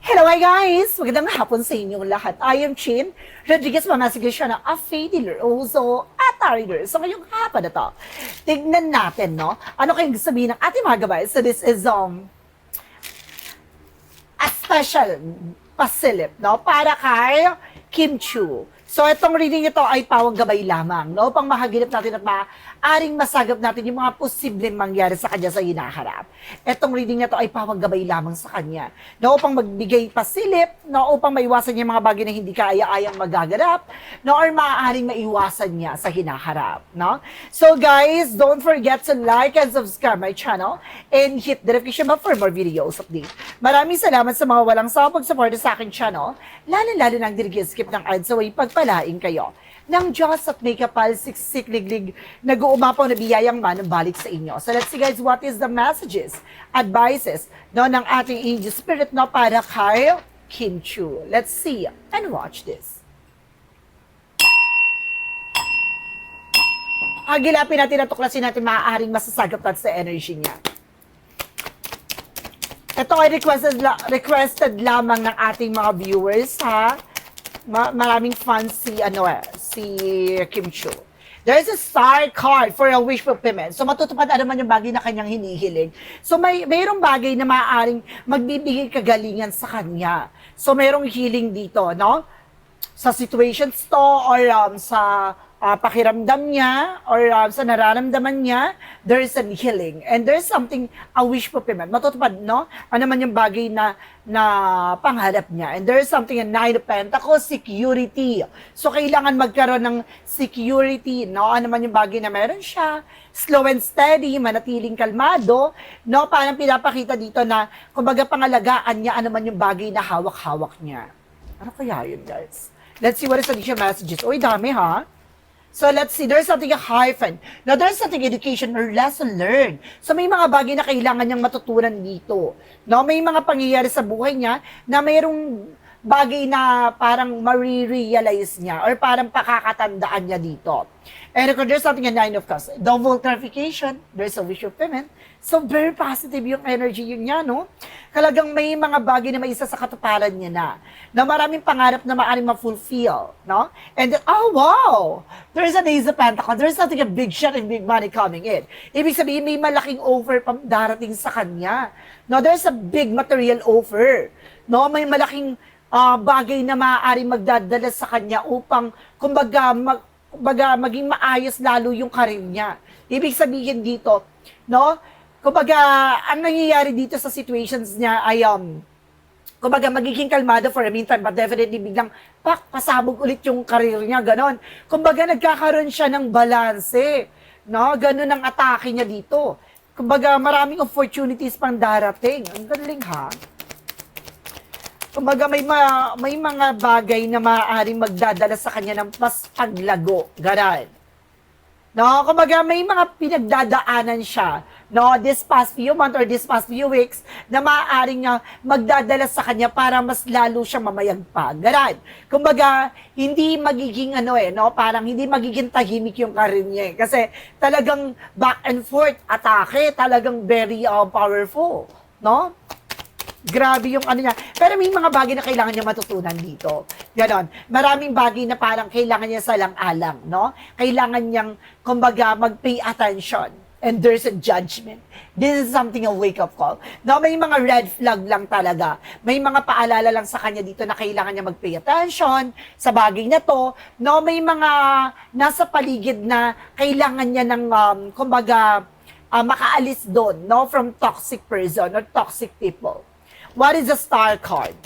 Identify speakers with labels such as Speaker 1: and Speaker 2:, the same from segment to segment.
Speaker 1: Hello, hi guys! Magandang hapon sa inyong lahat. I am Chin Rodriguez, mamasigal siya ng Afe Dileroso at Arider. So ngayong hapon na to, tignan natin, no? Ano kayong sabihin ng ating mga gabay? So this is a special pasilip, no? Para kay Kim Chu. So itong reading ito ay pawang gabay lamang, no? Upang mahaginap natin at maaring masagap natin yung mga posibleng mangyari sa kanya sa hinaharap. Itong reading na ito ay pawang gabay lamang sa kanya, no? Upang magbigay pasilip, no? Upang maiwasan niya mga bagay na hindi kaaya-ayang magaganap, no? Or maaaring maiwasan niya sa hinaharap, no? So guys, don't forget to like and subscribe my channel and hit the notification bell for more videos update. Maraming salamat sa mga walang sawang pagsuporta sa aking channel, lalo-lalo nang skip ng ads away pagpalain kayo ng Diyos at may kapal siksik-liglig nag-uumapaw na biyayang manumbalik sa inyo. So let's see guys, what is the messages, advices, no, ng ating angel spirit, no, para kay Kim Chu. Let's see and watch this. Agilapin natin at tuklasin natin maaaring masasagap natin sa energy niya. Ito ay requested lamang ng ating mga viewers, ha? Maraming fans si Kim Chu. There is a star card for a wish fulfillment. So matutupad naman yung bagay na kanyang hinihiling. So mayroong bagay na maaaring magbibigay kagalingan sa kanya. So mayroong healing dito, no? Sa situations to or sa pakiramdam niya or sa nararamdaman niya, there is a healing and there is something, a wish fulfillment. Matutupad, no? Ano man yung bagay na pangarap niya. And there is something, a Nine of Pentacles, security. So, kailangan magkaroon ng security, no? Ano man yung bagay na meron siya, slow and steady, manatiling kalmado, no? Parang pinapakita dito na, kumbaga pangalagaan niya, ano man yung bagay na hawak-hawak niya. Ano kaya yun, guys? Let's see what is additional messages. Uy, dami, ha? So let's see, there's something a hyphen. Now there's something education or lesson learned. So may mga bagay na kailangan niyang matutunan dito. No, may mga pangyayari sa buhay niya na mayroong bagay na parang marirealize niya or parang pakakatandaan niya dito. And there's something a Nine of Cups. Double clarification, there's a wish fulfillment. So very positive yung energy yun niya, no? Talagang may mga bagay na may isa sa katuparan niya na maraming pangarap na maaaring ma-fulfill, no? And then, oh wow! There's an Ace of Pentacles. There's something a big shot and big money coming in. Ibig sabihin, may malaking offer pa darating sa kanya. No, there's a big material offer. No, may malaking bagay na maaaring magdadala sa kanya upang, kumbaga, maging maayos lalo yung karir niya. Ibig sabihin dito, no? Kumbaga, ang nangyayari dito sa situations niya ay, kumbaga, magiging kalmado for a meantime, but definitely biglang, pasabog ulit yung karir niya, ganon. Kumbaga, nagkakaroon siya ng balanse, no? Ganon ang atake niya dito. Kumbaga, maraming opportunities pang darating. Ang galing, ha? Kumbaga, may mga bagay na maaaring magdadala sa kanya ng mas paglago, ganon. No, kumbaga may mga pinagdadaanan siya, no, this past few months or this past few weeks na maaaring magdadala sa kanya para mas lalo siyang mamayagpag. Ganun. Kumbaga, hindi magiging no, parang hindi magiging tahimik yung karir niya. Kasi talagang back and forth atake, talagang very powerful, no? Grabe yung niya. Pero may mga bagay na kailangan niya matutunan dito. Ganon. Maraming bagay na parang kailangan niya salang-alang, no? Kailangan niyang, kumbaga, mag-pay attention. And there's a judgment. This is something a wake-up call. No, may mga red flag lang talaga. May mga paalala lang sa kanya dito na kailangan niya mag-pay attention sa bagay na to. No, may mga nasa paligid na kailangan niya ng, kumbaga, makaalis doon, no? From toxic person or toxic people. What is the star card?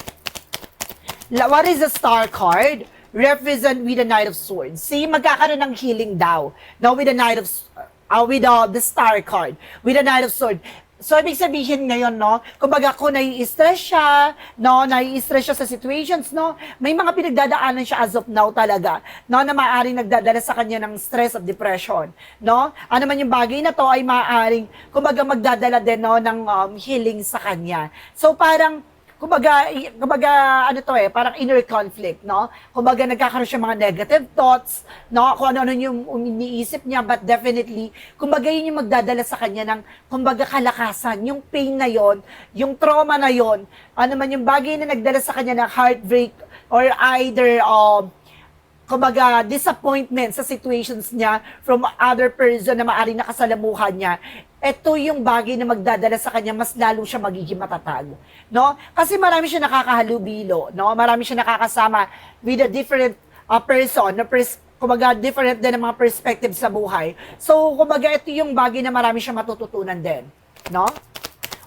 Speaker 1: What is the star card? Represent with the Knight of Swords. See, magkakaroon ng healing daw. Now with the Knight of with the star card, with the Knight of Swords. So, ibig sabihin ngayon, no, kumbaga kung nai-stress siya, no, nai-stress siya sa situations, no, may mga pinagdadaanan siya as of now talaga, no, na maaaring nagdadala sa kanya ng stress at depression, no. Ano man yung bagay na to ay maaaring, kumbaga magdadala din, no, ng healing sa kanya. So, parang, kumbaga, ano to parang inner conflict, no? Kumbaga, nagkakaroon siya mga negative thoughts, no? Kung ano-ano yung iniisip niya, but definitely, kumbaga, yun yung magdadala sa kanya ng, kumbaga, kalakasan. Yung pain na yon, yung trauma na yon, ano man yung bagay na nagdala sa kanya ng heartbreak, or either, kumbaga, disappointment sa situations niya from other person na maaaring nakasalamuhan niya, ito yung bagay na magdadala sa kanya, mas lalo siya magiging matatag. No? Kasi marami siya nakakahalubilo, no? Marami siya nakakasama with a different person, na kumbaga, different din ang mga perspective sa buhay. So, kumbaga, ito yung bagay na marami siya matututunan din. No?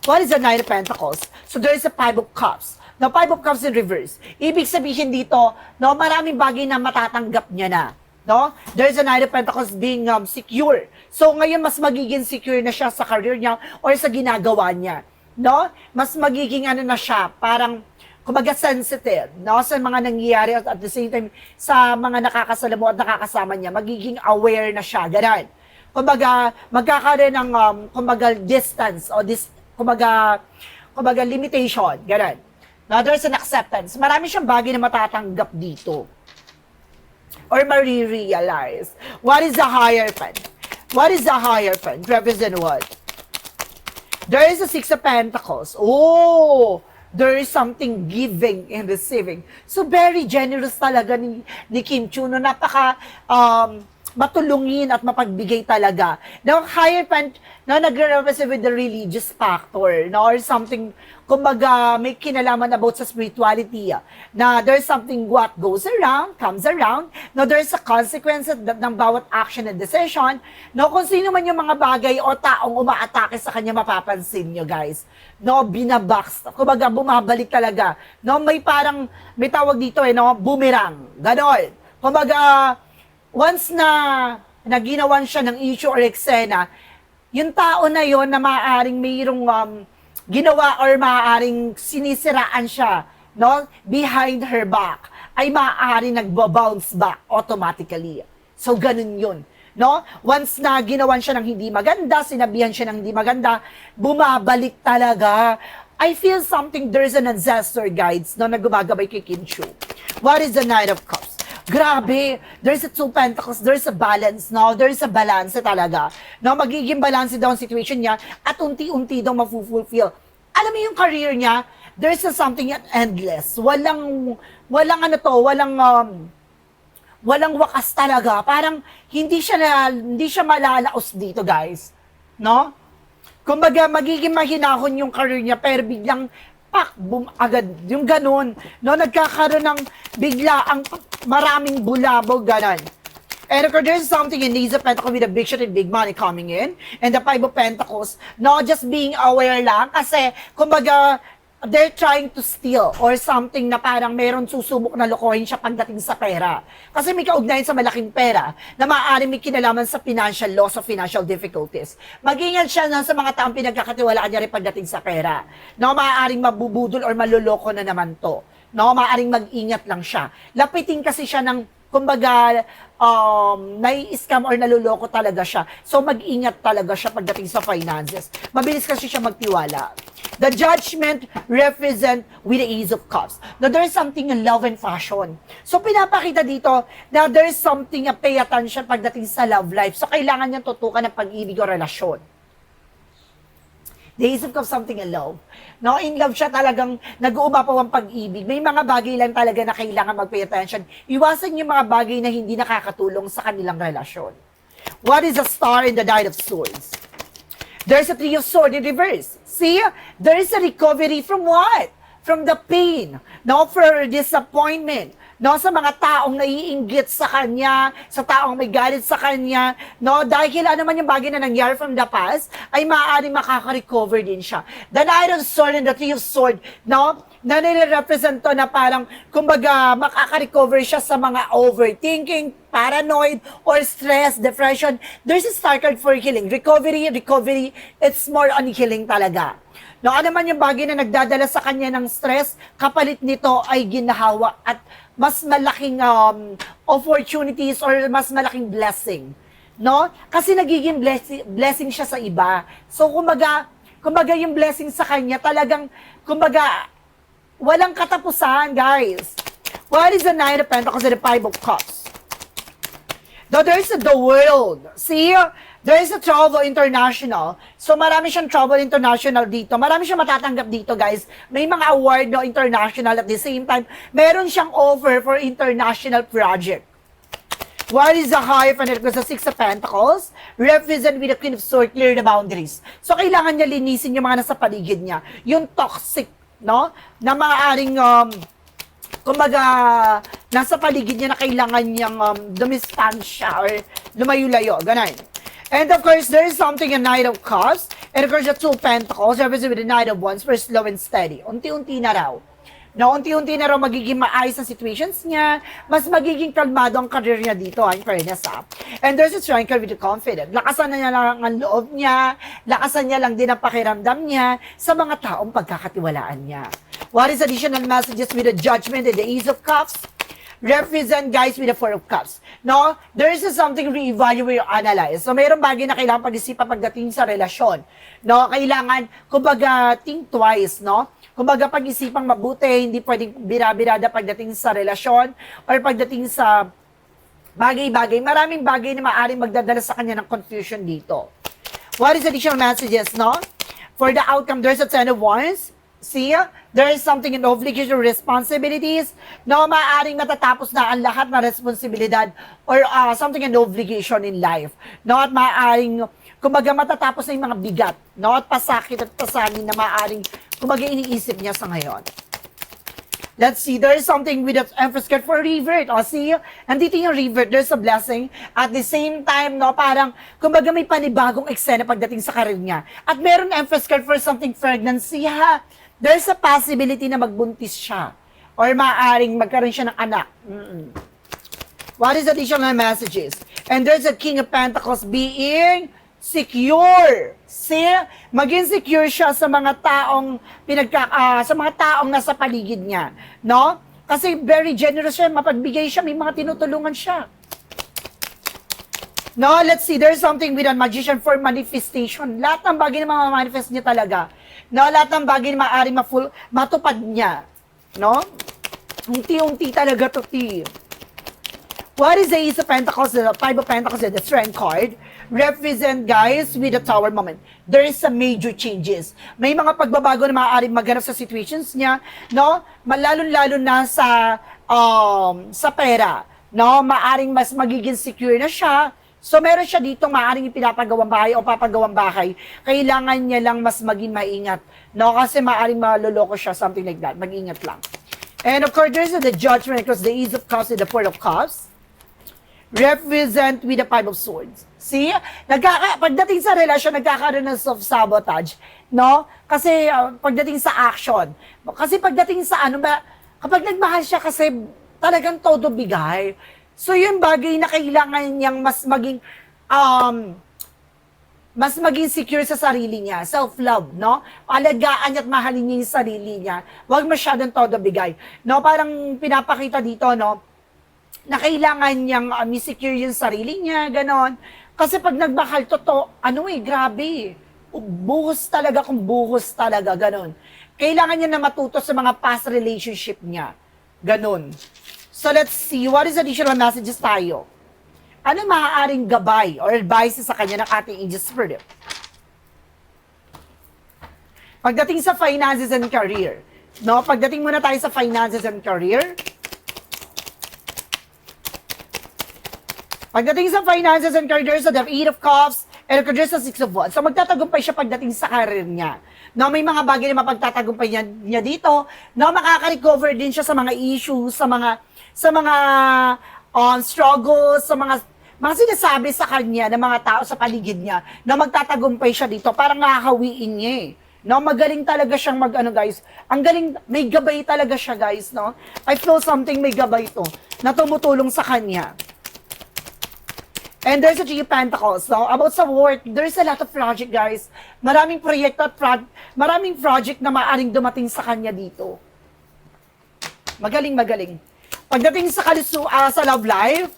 Speaker 1: What is the Nine of Pentacles? So, there is a Five of Cups. Now, Five of Cups in reverse. Ibig sabihin dito, no, maraming bagay na matatanggap niya na. No? There's a Nine of Pentacles being secure. So, ngayon, mas magiging secure na siya sa career niya or sa ginagawa niya. No? Mas magiging ano na siya, parang, kumbaga sensitive, no? Sa mga nangyayari at the same time, sa mga nakakasalamu at nakakasama niya, magiging aware na siya. Ganun. Kumbaga, magkakaroon ng, kumbaga, distance o kumbaga, limitation. Ganun. Now, there's an acceptance. Marami siyang bagay na matatanggap dito. Or marirealize. What is the Hierophant? What is the Hierophant? Represent what? There is a Six of Pentacles. Oh! There is something giving and receiving. So, very generous talaga ni Kim Chiu. No? Napaka, matulungin at mapagbigay talaga. Now, Hierophant, no, nagre-represent with the religious factor, no, or something, kumbaga, may kinalaman about sa spirituality, na there's something what goes around, comes around, no, there's a consequence ng bawat action and decision, no, kung sino man yung mga bagay o taong umaatake sa kanya, mapapansin nyo, guys, no, binabox, kumbaga, bumabalik talaga, no, may parang, may tawag dito, no, boomerang, ganon, kumbaga, once na ginawan siya ng issue or eksena, yung tao na yon na maaaring mayroong ginawa or maaaring sinisiraan siya, no, behind her back, ay maaaring nagbo-bounce back automatically. So, ganun yun. No? Once na ginawan siya ng hindi maganda, sinabihan siya ng hindi maganda, bumabalik talaga. I feel something, there's an ancestor guides, no, na gumagabay kay Kim Chiu. What is the Knight of Cups? Grabe, there's a Two Pentacles, there's a balance, no? There's a balance talaga. No, magiging balance daw ang situation niya at unti-unti daw mafulfill. Alam mo yung career niya, there's a something endless. Walang wakas talaga. Parang hindi siya malalaos dito, guys. No? Kumbaga, magiging mahinahon yung career niya, pero biglang boom, agad. Yung ganun. No, nagkakaroon ng bigla ang maraming bulabog, ganun. And of course, there's something in Ace of Pentacles with a big shot and big money coming in. And the Five of Pentacles, not just being aware lang, kasi, kumbaga, they're trying to steal or something na parang meron susubok na lokohin siya pagdating sa pera. Kasi may kaugnayan sa malaking pera na maaaring may kinalaman sa financial loss o financial difficulties. Mag-ingat siya na sa mga taong pinagkakatiwalaan niya rin pagdating sa pera. No, maaaring mabubudol or maluloko na naman to. No, maaaring mag-ingat lang siya. Lapitin kasi siya ng kumbaga, nai-scam or naluloko talaga siya. So, mag-ingat talaga siya pagdating sa finances. Mabilis kasi siya magtiwala. The Judgment represent with the Ace of Cups. Now, there is something in love and passion. So, pinapakita dito na there is something na pay attention pagdating sa love life. So, kailangan niyang tutukan ng pag-ibig o relasyon. The Ace of Cups, something in love. No, in love siya talagang nag-uumapaw ang pag-ibig. May mga bagay lang talaga na kailangan mag-pay attention. Iwasan yung mga bagay na hindi nakakatulong sa kanilang relasyon. What is a Star in the Knight of Swords? There's a Three of Swords in reverse. See? There is a recovery from what? From the pain. No, for disappointment. No, sa mga taong naiinggit sa kanya, sa taong may galit sa kanya, no, dahil ano man yung bagay na nangyari from the past, ay maaaring makaka-recover din siya. The Knight of Swords and the Three of Swords, no, na nire-represent to na parang, kumbaga, makaka-recover siya sa mga overthinking, paranoid, or stress, depression. There's a star card for healing. Recovery, it's more on healing talaga. No, ano man yung bagay na nagdadala sa kanya ng stress, kapalit nito ay ginahawa at mas malaking opportunities or mas malaking blessing. No? Kasi nagiging blessing siya sa iba. So, kumbaga yung blessing sa kanya talagang, kumbaga, Walang katapusan, guys. What is the Nine of Pentacles and the Five of Cups? Though there's the world. See, there is a travel international. So marami siyang travel international dito. Marami siyang matatanggap dito, guys. May mga award no international at the same time, meron siyang offer for international project. What is the Hierophant? Because the Six of Pentacles represent with the Queen of Swords, clear the boundaries. So kailangan niya linisin yung mga nasa paligid niya. Yung toxic, no? Na maaaring kumbaga, nasa paligid niya na kailangan niyang dumistansya or lumayo-layo, ganun. And of course, there is something a Knight of Cups, and of course, the Two Pentacles, represented with the Knight of Wands, for slow and steady. Unti-unti na raw. No, unti-unti na raw magiging maayos ang situations niya, mas magiging kalmado ang career niya dito, in fairness ha. And there's a strength with the confident. Lakasan na niya lang ang loob niya, lakasan niya lang din ang pakiramdam niya sa mga taong pagkakatiwalaan niya. What is additional messages with the Judgment and the Ace of Cups? Represent, guys, with the Four of Cups. No, there is something re-evaluate or analyze. So, mayroong bagay na kailangan pag-isipan pagdating sa relasyon. No, kailangan, kumbaga, think twice, no? Kumbaga, pag-isipang mabuti, hindi pwedeng bira-birada pagdating sa relasyon or pagdating sa bagay-bagay. Maraming bagay na maaaring magdadala sa kanya ng confusion dito. What is additional messages, no? For the outcome, there's a Ten of Wands. See, there is something in obligation responsibilities. No, maaaring matatapos na ang lahat ng responsibilidad or something in obligation in life. No, at maaaring, kumbaga matatapos na yung mga bigat. No, at pasakit at pasanin na maaaring, kumbaga iniisip niya sa ngayon. Let's see, there is something with the Empress card for revert. O, see, nandito yung revert, there's a blessing. At the same time, no, parang, kumbaga may panibagong eksena pagdating sa karir niya. At meron Empress card for something pregnancy, ha. There's a possibility na magbuntis siya. Or maaaring magkaroon siya ng anak. What is additional messages? And there's a King of Pentacles being secure. See? Maging secure siya sa mga taong sa mga taong nasa paligid niya, no? Kasi very generous siya, mapagbigay siya, may mga tinutulungan siya. No, let's see, there's something with a magician for manifestation. Lahat ng bagay na ma-manifest niya talaga. No, lahat ng bagay na maaaring matupad niya. No? Unti-unti talaga to, What is the Ace of Pentacles, the Five of Pentacles, and the Strength card? Represent, guys, with the Tower moment. There is some major changes. May mga pagbabago na maaaring maganap sa situations niya, no? Lalo-lalo na sa pera, no? Maaaring mas magiging secure na siya. So, meron siya dito maaaring ipinapagawang bahay o papagawang bahay. Kailangan niya lang mas maging maingat, no? Kasi maaaring maloloko siya, something like that. Mag-ingat lang. And of course, there's the Judgment because the Ace of Cups and the Four of Cups represent with the Five of Swords. See? Pagdating sa relasyon, nagkakaroon ng self-sabotage. No? Kasi pagdating sa action. Kasi pagdating sa kapag nagmahal siya kasi talagang todo bigay. So, yung bagay na kailangan niyang mas maging secure sa sarili niya, self-love, no? Alagaan niya at mahalin niya yung sarili niya. Huwag masyadong todo bigay. No, parang pinapakita dito, no, na kailangan niyang secure yung sarili niya, ganon. Kasi pag nagbakal, grabe. Buhos talaga, ganon. Kailangan niya na matuto sa mga past relationship niya. Ganon. So, let's see, what is additional messages tayo? Ano maaaring gabay or advice sa kanya ng ating angel spirit? Pagdating sa finances and career, no? Pagdating muna tayo sa finances and career. Pagdating sa finances and career, so the Eight of Cups, and there's the Six of Wands. So, magtatagumpay siya pagdating sa career niya. No, may mga bagay na mapagtatagumpay niya dito. No, makaka-recover din siya sa mga issues, sa mga struggles, sa mga sinasabi sa kanya ng mga tao sa paligid niya na magtatagumpay siya dito, parang nakakawiin niya eh. No, magaling talaga siyang guys. Ang galing, may gabay talaga siya, guys, no? I feel something may gabay to na tumutulong sa kanya. And there's a Three of Pentacles, no? About sa work, there's a lot of project, guys. Maraming proyekto at maraming project na maaaring dumating sa kanya dito. Magaling. Pagdating sa love life,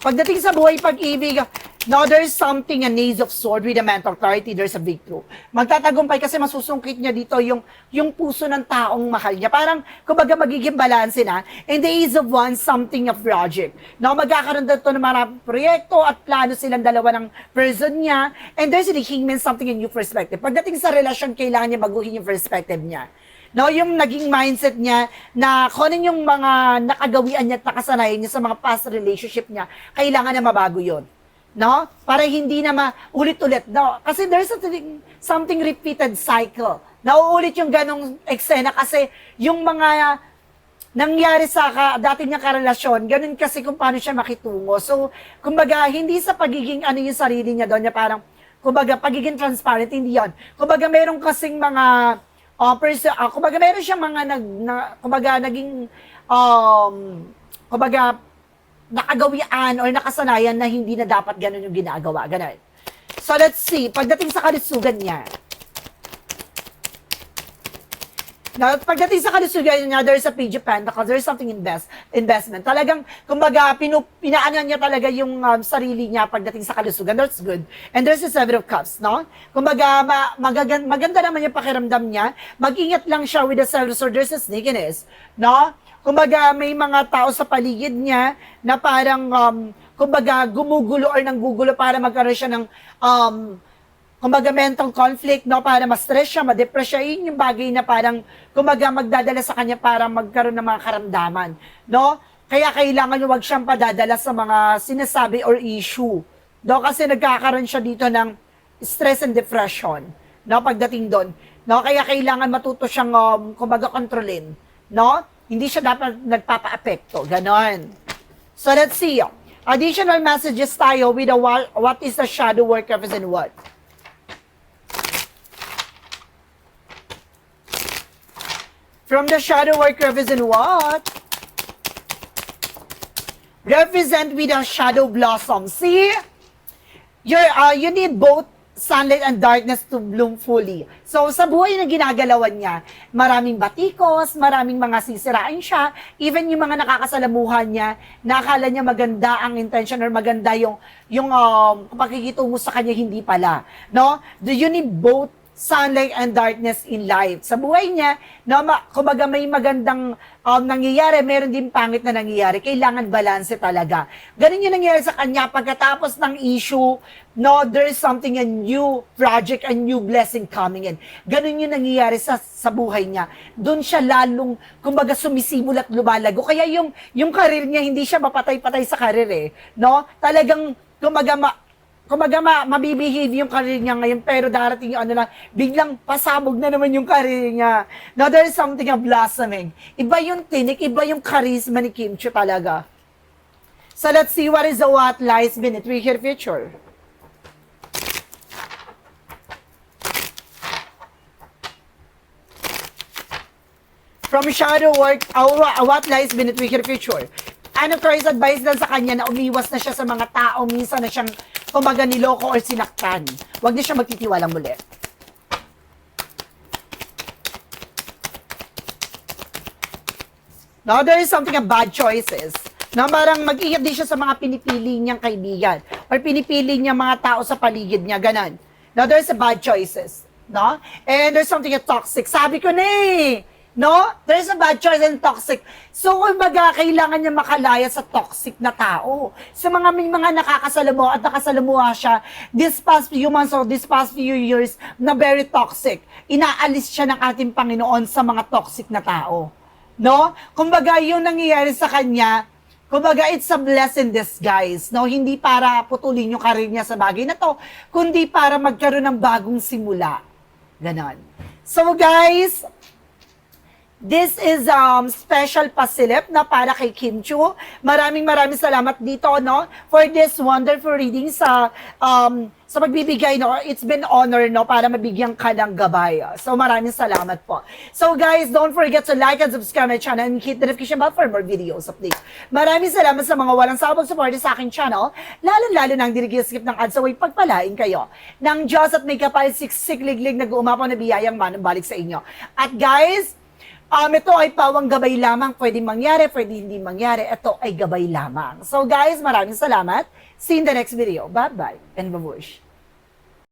Speaker 1: pagdating sa buhay pag-ibig, No, there's something, an ace of sword with a mental clarity, there's a breakthrough. Magtatagumpay kasi masusungkit niya dito yung puso ng taong mahal niya. Parang, kumbaga, magiging balanse na. And the ace of wands, something of project. No, magkakaroon dito ng mga proyekto at plano silang dalawa ng person niya. And there's the hangman, something in new perspective. Pagdating sa relasyon, kailangan niya baguhin yung perspective niya. No, yung naging mindset niya na kung ano yung mga nakagawian niya at nakasanayan niya sa mga past relationship niya, kailangan na mabago yun. No? Para hindi na ulit-ulit. No? Kasi there's something repeated cycle. Nauulit yung ganong eksena kasi yung mga nangyari sa dati niyang karelasyon, ganun kasi kung paano siya makitungo. So, kumbaga, hindi sa pagiging ano yung sarili niya doon, niya parang, kumbaga, pagiging transparent, hindi yan. Kumbaga, meron kasing mga, kumbaga, meron siyang mga, kumbaga, naging, kumbaga, nakagawian or nakasanayan na hindi na dapat ganun yung ginagawa. Ganun. So, let's see. Pagdating sa kalusugan niya. Now, pagdating sa kalusugan niya, there's a page of pentacles, there's something investment. Talagang, kumbaga, pinaanan niya talaga yung sarili niya pagdating sa kalusugan. That's good. And there's a seven of cups, no? Kumbaga, maganda naman yung pakiramdam niya. Mag-ingat lang siya with the seven of swords. There's a sneakiness, no? Kumbaga, may mga tao sa paligid niya na parang, kumbaga, gumugulo or nanggugulo para magkaroon siya ng, kumbaga, mental conflict, no? Para ma-stress siya, ma-depress siya. Yun yung bagay na parang, kumbaga, magdadala sa kanya para magkaroon ng mga karamdaman, no? Kaya kailangan wag siyang padadala sa mga sinasabi or issue, no? Kasi nagkakaroon siya dito ng stress and depression, no? Pagdating doon, no? Kaya kailangan matuto siyang, kumbaga, kontrolin, no? Hindi siya dapat nagpapa-apekto. Ganon. So, let's see. Additional messages tayo with a what is the shadow work represent what? From the shadow work represent what? Represent with a shadow blossom. See? You need both sunlight and darkness to bloom fully. So, sa buhay na ginagalawan niya, maraming batikos, maraming mga sisirain siya, even yung mga nakakasalamuhan niya, nakakala niya maganda ang intention or maganda yung pakikitungo sa kanya, hindi pala. No? Do you need both sunlight and darkness in life? Sa buhay niya, no, kumbaga may magandang nangyayari, meron din pangit na nangyayari. Kailangan balanse talaga. Ganun yung nangyayari sa kanya pagkatapos ng issue, no, there is something, a new project, a new blessing coming in. Ganun yung nangyayari sa buhay niya. Doon siya lalong, kumbaga, sumisibol at lumalago. Kaya yung karir niya, hindi siya mapatay-patay sa karir eh. No? Talagang, kumbaga, mabibehave yung career niya ngayon, pero darating yung ano lang, biglang pasabog na naman yung career niya. Now, there is something of blossoming. Iba yung tinik, iba yung charisma ni Kim Chiu talaga. So, let's see what is the what lies beneath her future. From shadow work, what lies beneath her future? Ano Christ advice lang sa kanya na umiwas na siya sa mga tao, minsan na siyang kumbaga niloko or sinaktan. Huwag na siya magtitiwalang muli. Now, there is something of bad choices. Na parang mag-ingat din siya sa mga pinipili niyang kaibigan or pinipili niyang mga tao sa paligid niya, ganon. Now, there's a bad choices. No? And there's something of toxic. Sabi ko na eh! No? There's a bad choice and toxic. So, kumbaga, kailangan niya makalaya sa toxic na tao. Sa may mga nakakasalamuha at nakasalamuha siya, this past few months or this past few years, na very toxic. Inaalis siya ng ating Panginoon sa mga toxic na tao. No? Kumbaga, yung nangyayari sa kanya, kumbaga, it's a blessing disguise. No? Hindi para putulin yung karir niya sa bagay na to, kundi para magkaroon ng bagong simula. Ganon. So, guys, this is special pasilip na para kay Kim Chiu. Maraming salamat dito, no, for this wonderful reading sa pagbibigay, no. It's been honor, no, para mabigyan ka ng gabay. So maraming salamat po. So guys, don't forget to like and subscribe my channel and hit the notification bell for more videos update. Maraming salamat sa mga walang sawang support sa aking channel, lalo na ang skip ng ads, away pagpalain kayo ng Diyos at may kapal siksik liglig na guumapaw na biyayang manang balik sa inyo. At guys, Ito ay pawang gabay lamang. Pwede mangyari, pwede hindi mangyari. Ito ay gabay lamang. So guys, maraming salamat. See you in the next video. Bye-bye and babush.